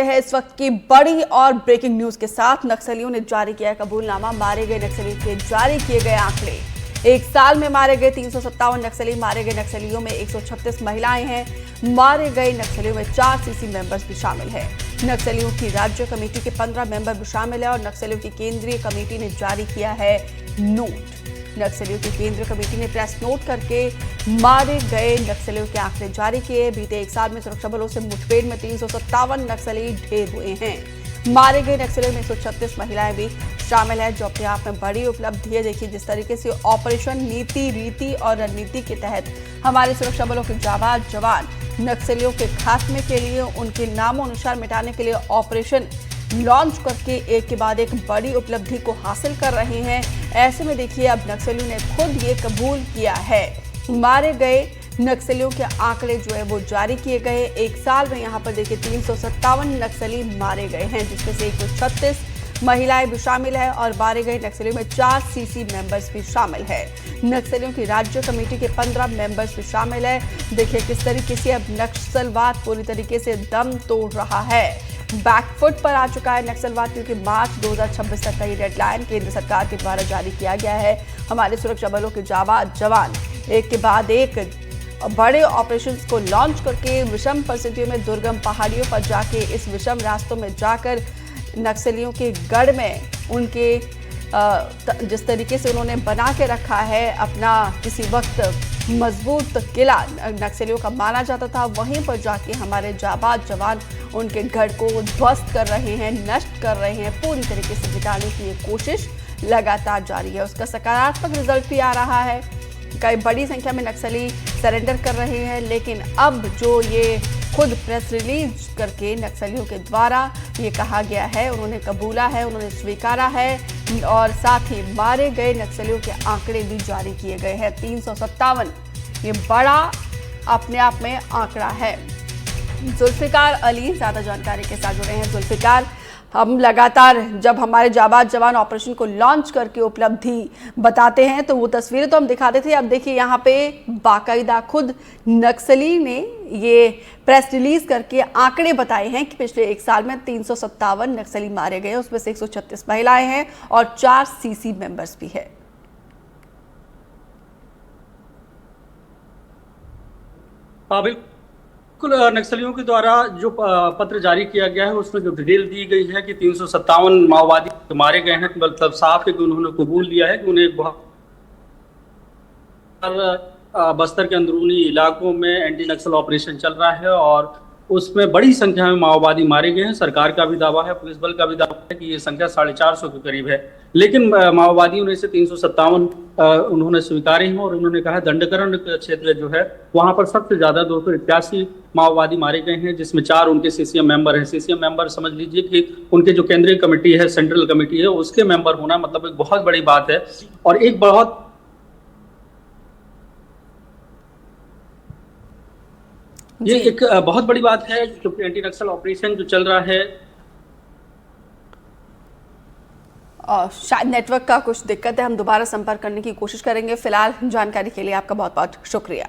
है इस वक्त की बड़ी और ब्रेकिंग न्यूज के साथ। नक्सलियों ने जारी किया कबूलनामा। मारे गए नक्सलियों के जारी किए गए आंकड़े। एक साल में मारे गए 357 नक्सली। मारे गए नक्सलियों में 136 महिलाएं हैं। मारे गए नक्सलियों में 4 सीसी मेंबर्स भी शामिल है। नक्सलियों की राज्य कमेटी के 15 मेंबर भी शामिल है और नक्सलियों की केंद्रीय कमेटी ने जारी किया है नोट। नक्सलियों की केंद्रीय कमेटी ने प्रेस नोट करके मारे गए नक्सलियों के आंकड़े जारी किए। बीते एक साल में सुरक्षा बलों से मुठभेड़ में 357 नक्सली ढेर हुए हैं। मारे गए नक्सलियों में 136 महिलाएं भी शामिल है, जो अपने आप में बड़ी उपलब्धि है। देखिए जिस तरीके से ऑपरेशन नीति, रीति और रणनीति के तहत हमारे सुरक्षा बलों के जाबाज जवान नक्सलियों के खात्मे के लिए, उनके नामों अनुसार मिटाने के लिए ऑपरेशन लॉन्च करके एक के बाद एक बड़ी उपलब्धि को हासिल कर रहे हैं। ऐसे में देखिए अब नक्सलियों ने खुद ये कबूल किया है। मारे गए नक्सलियों के आंकड़े जो है वो जारी किए गए। एक साल में यहाँ पर देखिए 357 नक्सली मारे गए हैं, जिसमें से 136 महिलाएं भी शामिल है और मारे गए नक्सलियों में 4 सीसी मेंबर्स भी शामिल है। नक्सलियों की राज्य कमेटी के 15 मेंबर्स भी शामिल है। देखिए किस तरीके से अब नक्सलवाद पूरी तरीके से दम तोड़ रहा है, बैकफुट पर आ चुका है नक्सलवाद, क्योंकि मार्च 2026 तक का ये डेडलाइन केंद्र सरकार के द्वारा जारी किया गया है। हमारे सुरक्षा बलों के जाबाज जवान एक के बाद एक बड़े ऑपरेशंस को लॉन्च करके विषम परिस्थितियों में दुर्गम पहाड़ियों पर जाके, इस विषम रास्तों में जाकर नक्सलियों के गढ़ में उनके जिस तरीके से उन्होंने बना के रखा है अपना किसी वक्त मजबूत किला नक्सलियों का माना जाता था, वहीं पर जाके हमारे जाबाज जवान उनके गढ़ को ध्वस्त कर रहे हैं, नष्ट कर रहे हैं। पूरी तरीके से मिटाने की ये कोशिश लगातार जारी है। उसका सकारात्मक रिजल्ट भी आ रहा है। कई बड़ी संख्या में नक्सली सरेंडर कर रहे हैं, लेकिन अब जो ये खुद प्रेस रिलीज करके नक्सलियों के द्वारा ये कहा गया है, उन्होंने कबूला है, उन्होंने स्वीकारा है और साथ ही मारे गए नक्सलियों के आंकड़े भी जारी किए गए हैं 357। ये बड़ा अपने आप में आंकड़ा है। जुल्फिकार अली ज्यादा जानकारी के साथ जुड़े हैं। जुल्फिकार, हम लगातार जब हमारे जाबाज जवान ऑपरेशन को लॉन्च करके उपलब्धि बताते हैं तो वो तस्वीरें तो हम दिखाते थे। अब देखिए यहाँ पे बाकायदा खुद नक्सली ने ये प्रेस रिलीज करके आंकड़े बताए हैं कि पिछले एक साल में 357 नक्सली मारे गए, उसमें से 136 महिलाएं हैं और 4 सीसी मेंबर्स भी है। बिल्कुल, नक्सलियों के द्वारा जो पत्र जारी किया गया है उसमें जो डिटेल दी गई है कि 357 माओवादी मारे गए हैं, मतलब साफ है कि उन्होंने कबूल लिया है कि उन्हें बहुत बस्तर के अंदरूनी इलाकों में एंटी नक्सल ऑपरेशन चल रहा है और उसमें बड़ी संख्या में माओवादी मारे गए हैं। सरकार का भी दावा है, पुलिस बल का भी दावा है कि ये संख्या 450 के करीब है, लेकिन माओवादियों ने से 357 उन्होंने स्वीकारे हैं और उन्होंने कहा दंडकरण क्षेत्र जो है वहां पर सबसे ज्यादा 281 माओवादी मारे गए हैं, जिसमें 4 उनके सीसीएम मेंबर हैं। सीसीएम मेंबर समझ लीजिए कि उनके जो केंद्रीय कमेटी है, सेंट्रल कमेटी है, उसके मेंबर होना मतलब एक बहुत बड़ी बात है। और एक बहुत ये एक बहुत बड़ी बात है क्योंकि एंटी नक्सल ऑपरेशन जो चल रहा है, शायद नेटवर्क का कुछ दिक्कत है, हम दोबारा संपर्क करने की कोशिश करेंगे। फिलहाल जानकारी के लिए आपका बहुत बहुत शुक्रिया।